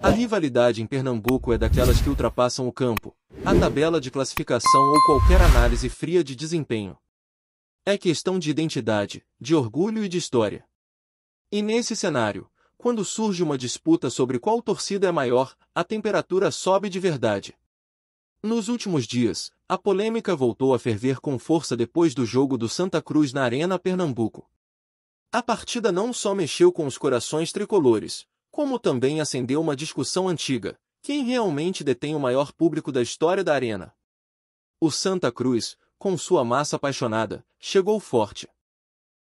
A rivalidade em Pernambuco é daquelas que ultrapassam o campo, a tabela de classificação ou qualquer análise fria de desempenho. É questão de identidade, de orgulho e de história. E nesse cenário, quando surge uma disputa sobre qual torcida é maior, a temperatura sobe de verdade. Nos últimos dias, a polêmica voltou a ferver com força depois do jogo do Santa Cruz na Arena Pernambuco. A partida não só mexeu com os corações tricolores, como também acendeu uma discussão antiga: quem realmente detém o maior público da história da Arena? O Santa Cruz, com sua massa apaixonada, chegou forte.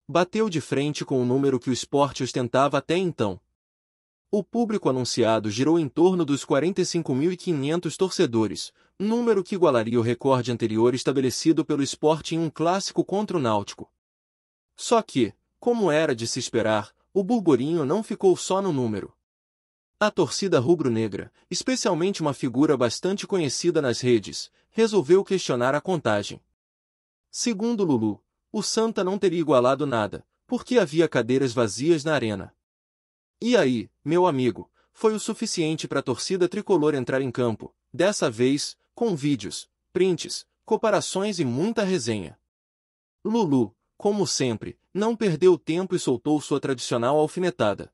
Bateu de frente com o número que o Sport ostentava até então. O público anunciado girou em torno dos 45.500 torcedores, número que igualaria o recorde anterior estabelecido pelo Sport em um clássico contra o Náutico. Só que, como era de se esperar, o burburinho não ficou só no número. A torcida rubro-negra, especialmente uma figura bastante conhecida nas redes, resolveu questionar a contagem. Segundo Lulu, o Santa não teria igualado nada, porque havia cadeiras vazias na arena. E aí, meu amigo, foi o suficiente para a torcida tricolor entrar em campo, dessa vez, com vídeos, prints, comparações e muita resenha. Lulu, como sempre, não perdeu tempo e soltou sua tradicional alfinetada.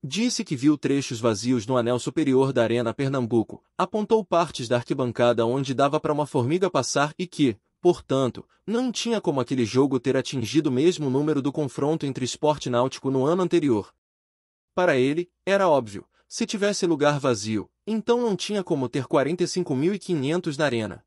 Disse que viu trechos vazios no anel superior da Arena Pernambuco, apontou partes da arquibancada onde dava para uma formiga passar e que, portanto, não tinha como aquele jogo ter atingido o mesmo número do confronto entre Sport e Náutico no ano anterior. Para ele, era óbvio, se tivesse lugar vazio, então não tinha como ter 45.500 na arena.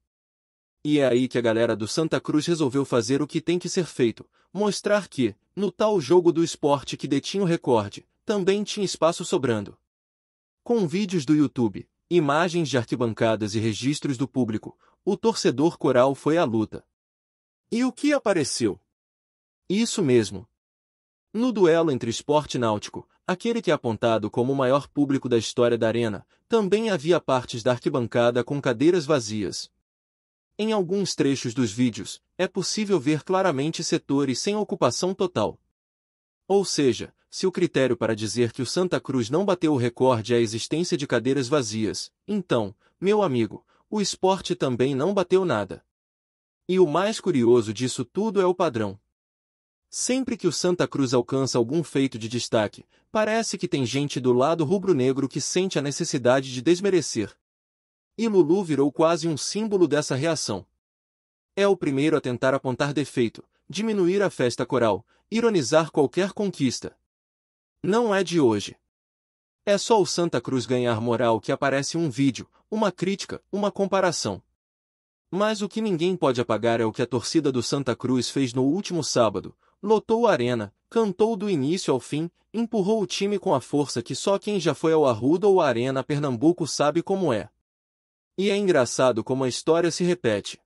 E é aí que a galera do Santa Cruz resolveu fazer o que tem que ser feito, mostrar que, no tal jogo do Sport que detinha o recorde, também tinha espaço sobrando. Com vídeos do YouTube, imagens de arquibancadas e registros do público, o torcedor coral foi à luta. E o que apareceu? Isso mesmo. No duelo entre Sport e Náutico, aquele que é apontado como o maior público da história da arena, também havia partes da arquibancada com cadeiras vazias. Em alguns trechos dos vídeos, é possível ver claramente setores sem ocupação total. Ou seja, se o critério para dizer que o Santa Cruz não bateu o recorde é a existência de cadeiras vazias, então, meu amigo, o Sport também não bateu nada. E o mais curioso disso tudo é o padrão. Sempre que o Santa Cruz alcança algum feito de destaque, parece que tem gente do lado rubro-negro que sente a necessidade de desmerecer. E Lulu virou quase um símbolo dessa reação. É o primeiro a tentar apontar defeito, diminuir a festa coral, ironizar qualquer conquista. Não é de hoje. É só o Santa Cruz ganhar moral que aparece um vídeo, uma crítica, uma comparação. Mas o que ninguém pode apagar é o que a torcida do Santa Cruz fez no último sábado: lotou a arena, cantou do início ao fim, empurrou o time com a força que só quem já foi ao Arruda ou à Arena Pernambuco sabe como é. E é engraçado como a história se repete.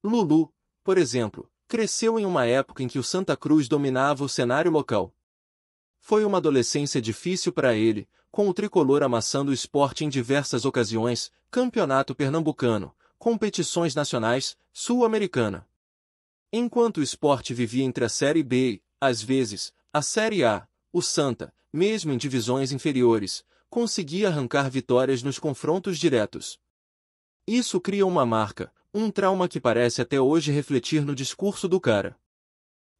Lulu, por exemplo, cresceu em uma época em que o Santa Cruz dominava o cenário local. Foi uma adolescência difícil para ele, com o tricolor amassando o Sport em diversas ocasiões, campeonato pernambucano, competições nacionais, sul-americana. Enquanto o Sport vivia entre a Série B e, às vezes, a Série A, o Santa, mesmo em divisões inferiores, conseguia arrancar vitórias nos confrontos diretos. Isso cria uma marca, um trauma que parece até hoje refletir no discurso do cara.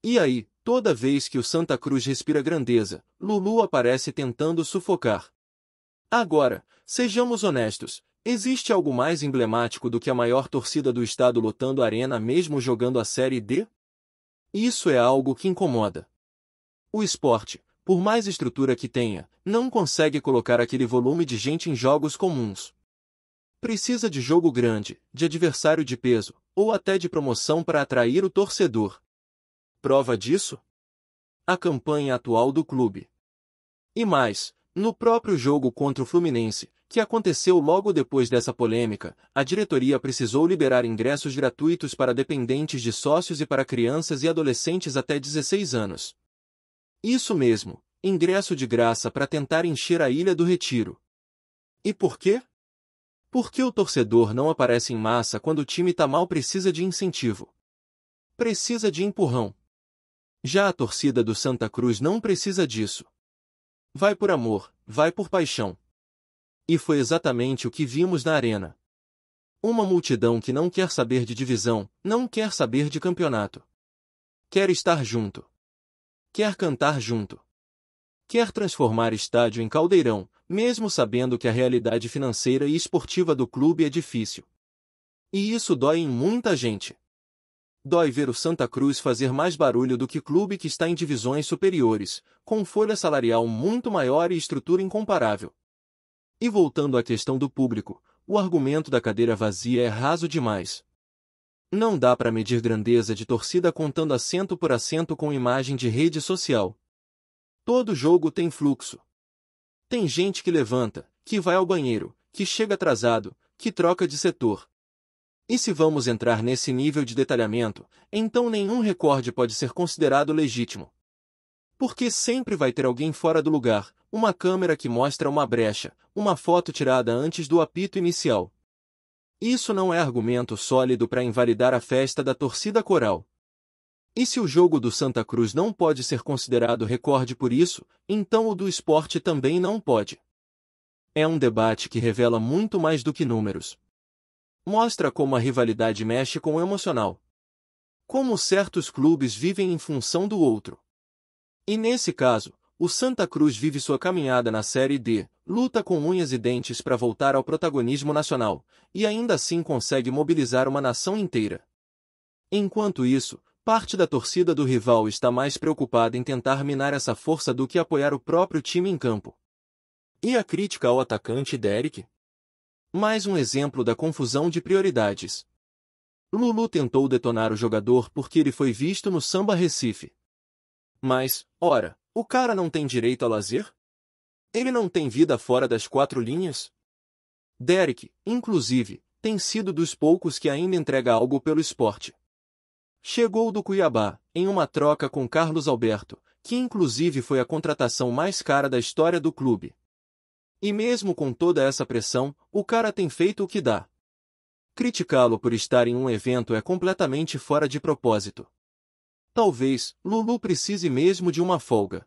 E aí, toda vez que o Santa Cruz respira grandeza, Lulu aparece tentando sufocar. Agora, sejamos honestos, existe algo mais emblemático do que a maior torcida do estado lotando a arena mesmo jogando a Série D? Isso é algo que incomoda. O Sport, por mais estrutura que tenha, não consegue colocar aquele volume de gente em jogos comuns. Precisa de jogo grande, de adversário de peso, ou até de promoção para atrair o torcedor. Prova disso? A campanha atual do clube. E mais, no próprio jogo contra o Fluminense, que aconteceu logo depois dessa polêmica, a diretoria precisou liberar ingressos gratuitos para dependentes de sócios e para crianças e adolescentes até 16 anos. Isso mesmo, ingresso de graça para tentar encher a Ilha do Retiro. E por quê? Porque o torcedor não aparece em massa quando o time tá mal, precisa de incentivo. Precisa de empurrão. Já a torcida do Santa Cruz não precisa disso. Vai por amor, vai por paixão. E foi exatamente o que vimos na arena. Uma multidão que não quer saber de divisão, não quer saber de campeonato. Quer estar junto. Quer cantar junto. Quer transformar estádio em caldeirão, mesmo sabendo que a realidade financeira e esportiva do clube é difícil. E isso dói em muita gente. Dói ver o Santa Cruz fazer mais barulho do que clube que está em divisões superiores, com folha salarial muito maior e estrutura incomparável. E voltando à questão do público, o argumento da cadeira vazia é raso demais. Não dá para medir grandeza de torcida contando assento por assento com imagem de rede social. Todo jogo tem fluxo. Tem gente que levanta, que vai ao banheiro, que chega atrasado, que troca de setor. E se vamos entrar nesse nível de detalhamento, então nenhum recorde pode ser considerado legítimo. Porque sempre vai ter alguém fora do lugar, uma câmera que mostra uma brecha, uma foto tirada antes do apito inicial. Isso não é argumento sólido para invalidar a festa da torcida coral. E se o jogo do Santa Cruz não pode ser considerado recorde por isso, então o do Sport também não pode. É um debate que revela muito mais do que números. Mostra como a rivalidade mexe com o emocional. Como certos clubes vivem em função do outro. E nesse caso, o Santa Cruz vive sua caminhada na Série D, luta com unhas e dentes para voltar ao protagonismo nacional, e ainda assim consegue mobilizar uma nação inteira. Enquanto isso, parte da torcida do rival está mais preocupada em tentar minar essa força do que apoiar o próprio time em campo. E a crítica ao atacante Derek? Mais um exemplo da confusão de prioridades. Lulu tentou detonar o jogador porque ele foi visto no Samba Recife. Mas, ora, o cara não tem direito a lazer? Ele não tem vida fora das quatro linhas? Derek, inclusive, tem sido dos poucos que ainda entrega algo pelo esporte. Chegou do Cuiabá, em uma troca com Carlos Alberto, que inclusive foi a contratação mais cara da história do clube. E mesmo com toda essa pressão, o cara tem feito o que dá. Criticá-lo por estar em um evento é completamente fora de propósito. Talvez, Lulu precise mesmo de uma folga.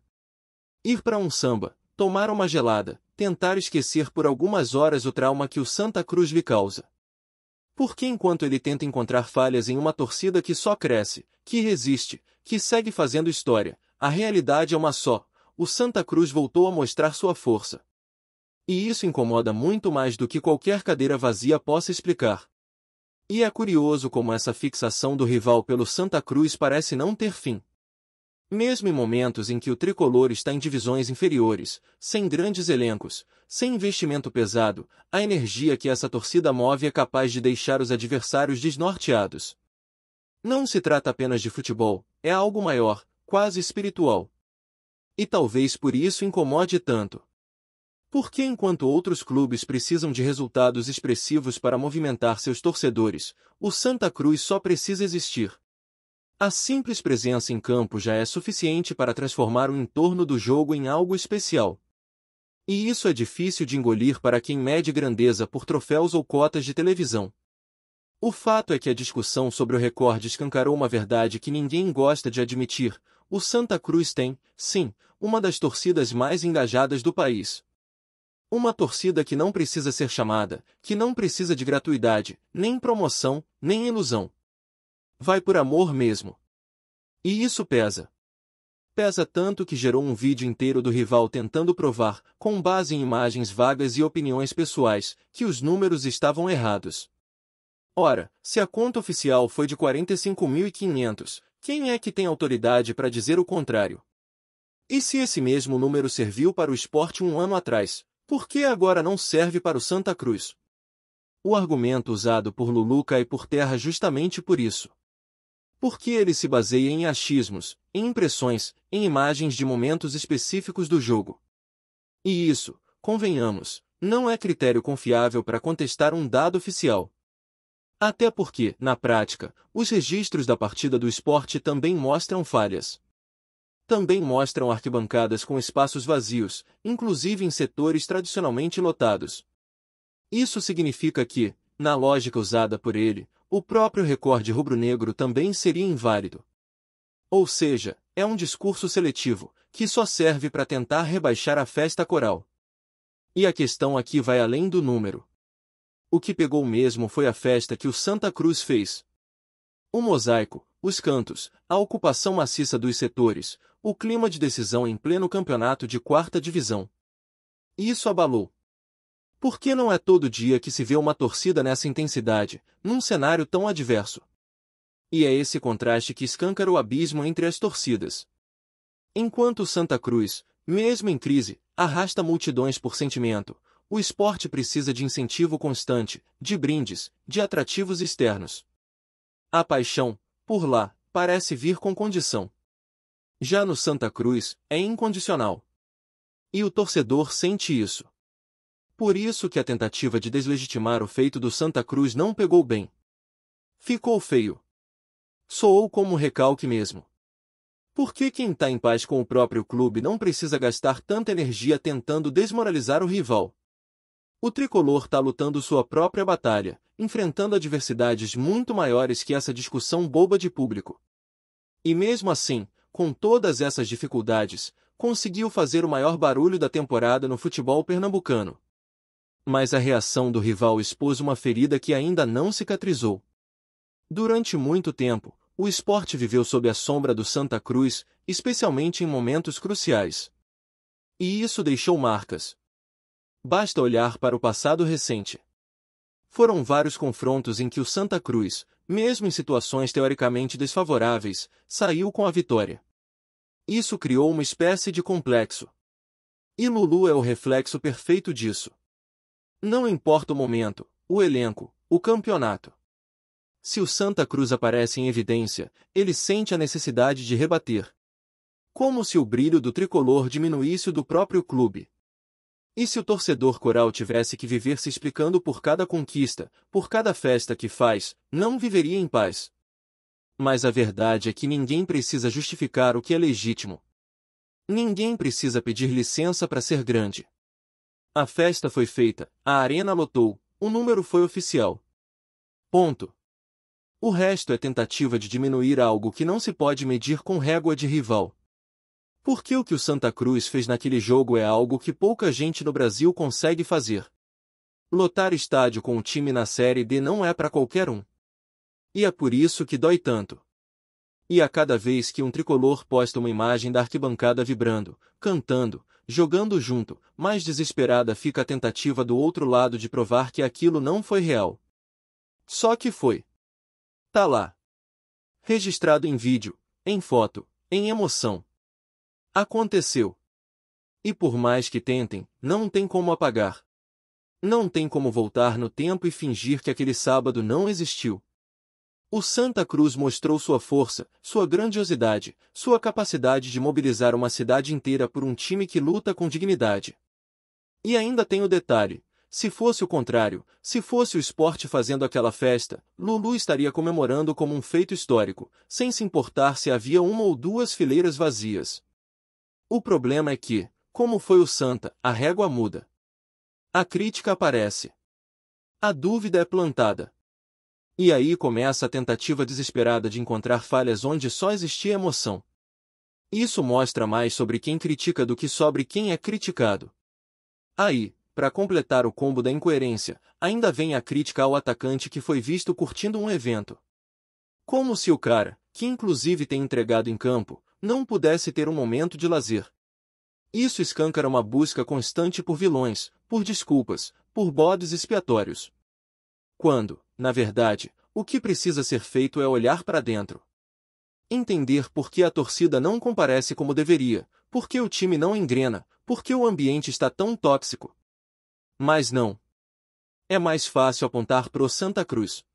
Ir para um samba, tomar uma gelada, tentar esquecer por algumas horas o trauma que o Santa Cruz lhe causa. Porque enquanto ele tenta encontrar falhas em uma torcida que só cresce, que resiste, que segue fazendo história, a realidade é uma só: o Santa Cruz voltou a mostrar sua força. E isso incomoda muito mais do que qualquer cadeira vazia possa explicar. E é curioso como essa fixação do rival pelo Santa Cruz parece não ter fim. Mesmo em momentos em que o tricolor está em divisões inferiores, sem grandes elencos, sem investimento pesado, a energia que essa torcida move é capaz de deixar os adversários desnorteados. Não se trata apenas de futebol, é algo maior, quase espiritual. E talvez por isso incomode tanto. Porque enquanto outros clubes precisam de resultados expressivos para movimentar seus torcedores, o Santa Cruz só precisa existir. A simples presença em campo já é suficiente para transformar o entorno do jogo em algo especial. E isso é difícil de engolir para quem mede grandeza por troféus ou cotas de televisão. O fato é que a discussão sobre o recorde escancarou uma verdade que ninguém gosta de admitir: o Santa Cruz tem, sim, uma das torcidas mais engajadas do país. Uma torcida que não precisa ser chamada, que não precisa de gratuidade, nem promoção, nem ilusão. Vai por amor mesmo. E isso pesa. Pesa tanto que gerou um vídeo inteiro do rival tentando provar, com base em imagens vagas e opiniões pessoais, que os números estavam errados. Ora, se a conta oficial foi de 45.500, quem é que tem autoridade para dizer o contrário? E se esse mesmo número serviu para o Sport um ano atrás, por que agora não serve para o Santa Cruz? O argumento usado por Lulu cai por terra justamente por isso. Porque ele se baseia em achismos, em impressões, em imagens de momentos específicos do jogo. E isso, convenhamos, não é critério confiável para contestar um dado oficial. Até porque, na prática, os registros da partida do Sport também mostram falhas. Também mostram arquibancadas com espaços vazios, inclusive em setores tradicionalmente lotados. Isso significa que, na lógica usada por ele, o próprio recorde rubro-negro também seria inválido. Ou seja, é um discurso seletivo, que só serve para tentar rebaixar a festa coral. E a questão aqui vai além do número. O que pegou mesmo foi a festa que o Santa Cruz fez. O mosaico, os cantos, a ocupação maciça dos setores, o clima de decisão em pleno campeonato de quarta divisão. Isso abalou. Porque não é todo dia que se vê uma torcida nessa intensidade, num cenário tão adverso. E é esse contraste que escancara o abismo entre as torcidas. Enquanto o Santa Cruz, mesmo em crise, arrasta multidões por sentimento, o esporte precisa de incentivo constante, de brindes, de atrativos externos. A paixão, por lá, parece vir com condição. Já no Santa Cruz, é incondicional. E o torcedor sente isso. Por isso que a tentativa de deslegitimar o feito do Santa Cruz não pegou bem. Ficou feio. Soou como um recalque mesmo. Porque quem está em paz com o próprio clube não precisa gastar tanta energia tentando desmoralizar o rival. O tricolor está lutando sua própria batalha, enfrentando adversidades muito maiores que essa discussão boba de público. E mesmo assim, com todas essas dificuldades, conseguiu fazer o maior barulho da temporada no futebol pernambucano. Mas a reação do rival expôs uma ferida que ainda não cicatrizou. Durante muito tempo, o esporte viveu sob a sombra do Santa Cruz, especialmente em momentos cruciais. E isso deixou marcas. Basta olhar para o passado recente. Foram vários confrontos em que o Santa Cruz, mesmo em situações teoricamente desfavoráveis, saiu com a vitória. Isso criou uma espécie de complexo. E Lulu é o reflexo perfeito disso. Não importa o momento, o elenco, o campeonato. Se o Santa Cruz aparece em evidência, ele sente a necessidade de rebater. Como se o brilho do tricolor diminuísse o do próprio clube. E se o torcedor coral tivesse que viver se explicando por cada conquista, por cada festa que faz, não viveria em paz. Mas a verdade é que ninguém precisa justificar o que é legítimo. Ninguém precisa pedir licença para ser grande. A festa foi feita, a arena lotou, o número foi oficial. Ponto. O resto é tentativa de diminuir algo que não se pode medir com régua de rival. Porque o que o Santa Cruz fez naquele jogo é algo que pouca gente no Brasil consegue fazer. Lotar estádio com um time na Série D não é para qualquer um. E é por isso que dói tanto. E a cada vez que um tricolor posta uma imagem da arquibancada vibrando, cantando, jogando junto, mais desesperada fica a tentativa do outro lado de provar que aquilo não foi real. Só que foi. Tá lá. Registrado em vídeo, em foto, em emoção. Aconteceu. E por mais que tentem, não tem como apagar. Não tem como voltar no tempo e fingir que aquele sábado não existiu. O Santa Cruz mostrou sua força, sua grandiosidade, sua capacidade de mobilizar uma cidade inteira por um time que luta com dignidade. E ainda tem o detalhe, se fosse o contrário, se fosse o esporte fazendo aquela festa, Lulu estaria comemorando como um feito histórico, sem se importar se havia uma ou duas fileiras vazias. O problema é que, como foi o Santa, a régua muda. A crítica aparece. A dúvida é plantada. E aí começa a tentativa desesperada de encontrar falhas onde só existia emoção. Isso mostra mais sobre quem critica do que sobre quem é criticado. Aí, para completar o combo da incoerência, ainda vem a crítica ao atacante que foi visto curtindo um evento. Como se o cara, que inclusive tem entregado em campo, não pudesse ter um momento de lazer. Isso escancara uma busca constante por vilões, por desculpas, por bodes expiatórios. Quando, na verdade, o que precisa ser feito é olhar para dentro. Entender por que a torcida não comparece como deveria, por que o time não engrena, por que o ambiente está tão tóxico. Mas não. É mais fácil apontar pro Santa Cruz.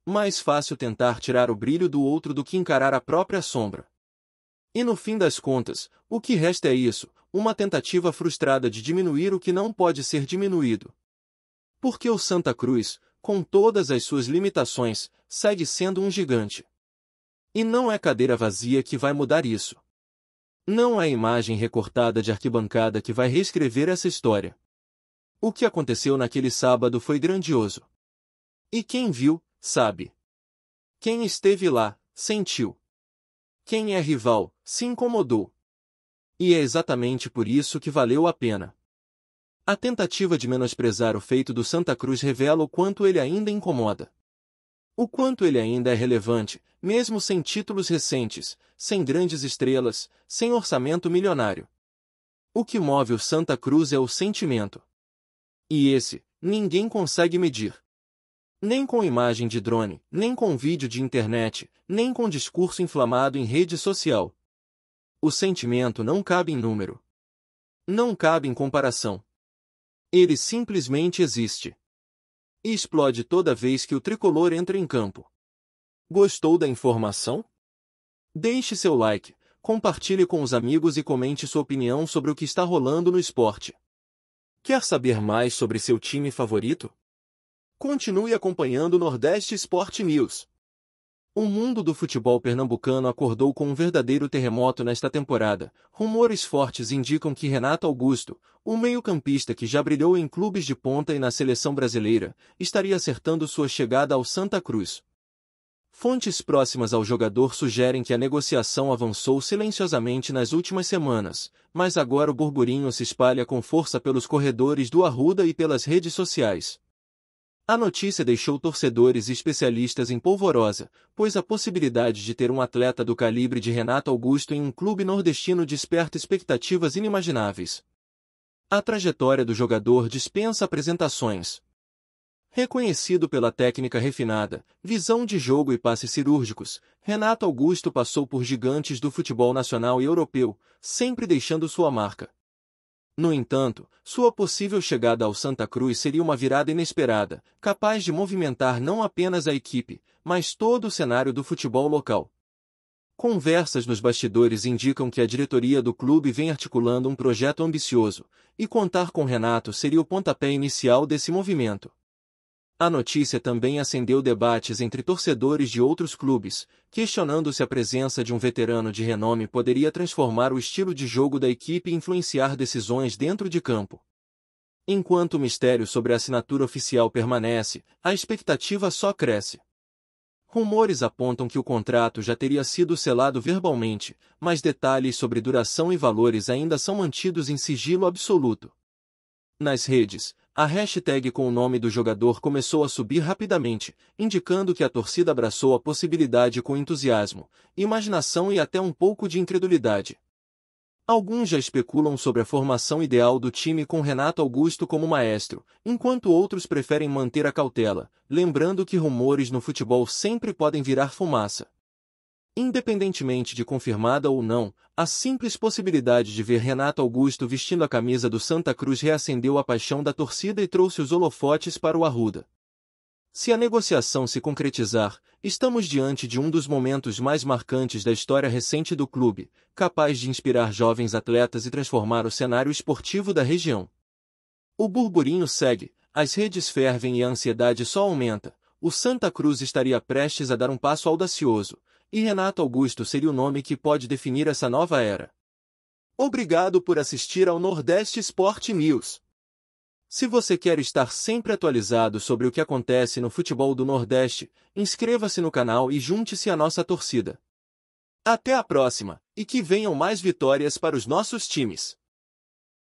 Mais fácil tentar tirar o brilho do outro do que encarar a própria sombra. E no fim das contas, o que resta é isso, uma tentativa frustrada de diminuir o que não pode ser diminuído. Porque o Santa Cruz, com todas as suas limitações, segue sendo um gigante. E não é cadeira vazia que vai mudar isso. Não é imagem recortada de arquibancada que vai reescrever essa história. O que aconteceu naquele sábado foi grandioso. E quem viu, sabe. Quem esteve lá, sentiu. Quem é rival, se incomodou. E é exatamente por isso que valeu a pena. A tentativa de menosprezar o feito do Santa Cruz revela o quanto ele ainda incomoda. O quanto ele ainda é relevante, mesmo sem títulos recentes, sem grandes estrelas, sem orçamento milionário. O que move o Santa Cruz é o sentimento. E esse, ninguém consegue medir. Nem com imagem de drone, nem com vídeo de internet, nem com discurso inflamado em rede social. O sentimento não cabe em número. Não cabe em comparação. Ele simplesmente existe. E explode toda vez que o tricolor entra em campo. Gostou da informação? Deixe seu like, compartilhe com os amigos e comente sua opinião sobre o que está rolando no esporte. Quer saber mais sobre seu time favorito? Continue acompanhando o Nordeste Sport News. O mundo do futebol pernambucano acordou com um verdadeiro terremoto nesta temporada. Rumores fortes indicam que Renato Augusto, o meio-campista que já brilhou em clubes de ponta e na seleção brasileira, estaria acertando sua chegada ao Santa Cruz. Fontes próximas ao jogador sugerem que a negociação avançou silenciosamente nas últimas semanas, mas agora o burburinho se espalha com força pelos corredores do Arruda e pelas redes sociais. A notícia deixou torcedores e especialistas em polvorosa, pois a possibilidade de ter um atleta do calibre de Renato Augusto em um clube nordestino desperta expectativas inimagináveis. A trajetória do jogador dispensa apresentações. Reconhecido pela técnica refinada, visão de jogo e passes cirúrgicos, Renato Augusto passou por gigantes do futebol nacional e europeu, sempre deixando sua marca. No entanto, sua possível chegada ao Santa Cruz seria uma virada inesperada, capaz de movimentar não apenas a equipe, mas todo o cenário do futebol local. Conversas nos bastidores indicam que a diretoria do clube vem articulando um projeto ambicioso, e contar com Renato seria o pontapé inicial desse movimento. A notícia também acendeu debates entre torcedores de outros clubes, questionando se a presença de um veterano de renome poderia transformar o estilo de jogo da equipe e influenciar decisões dentro de campo. Enquanto o mistério sobre a assinatura oficial permanece, a expectativa só cresce. Rumores apontam que o contrato já teria sido selado verbalmente, mas detalhes sobre duração e valores ainda são mantidos em sigilo absoluto. Nas redes, a hashtag com o nome do jogador começou a subir rapidamente, indicando que a torcida abraçou a possibilidade com entusiasmo, imaginação e até um pouco de incredulidade. Alguns já especulam sobre a formação ideal do time com Renato Augusto como maestro, enquanto outros preferem manter a cautela, lembrando que rumores no futebol sempre podem virar fumaça. Independentemente de confirmada ou não, a simples possibilidade de ver Renato Augusto vestindo a camisa do Santa Cruz reacendeu a paixão da torcida e trouxe os holofotes para o Arruda. Se a negociação se concretizar, estamos diante de um dos momentos mais marcantes da história recente do clube, capaz de inspirar jovens atletas e transformar o cenário esportivo da região. O burburinho segue, as redes fervem e a ansiedade só aumenta. O Santa Cruz estaria prestes a dar um passo audacioso, e Renato Augusto seria o nome que pode definir essa nova era. Obrigado por assistir ao Nordeste Sport News. Se você quer estar sempre atualizado sobre o que acontece no futebol do Nordeste, inscreva-se no canal e junte-se à nossa torcida. Até a próxima, e que venham mais vitórias para os nossos times.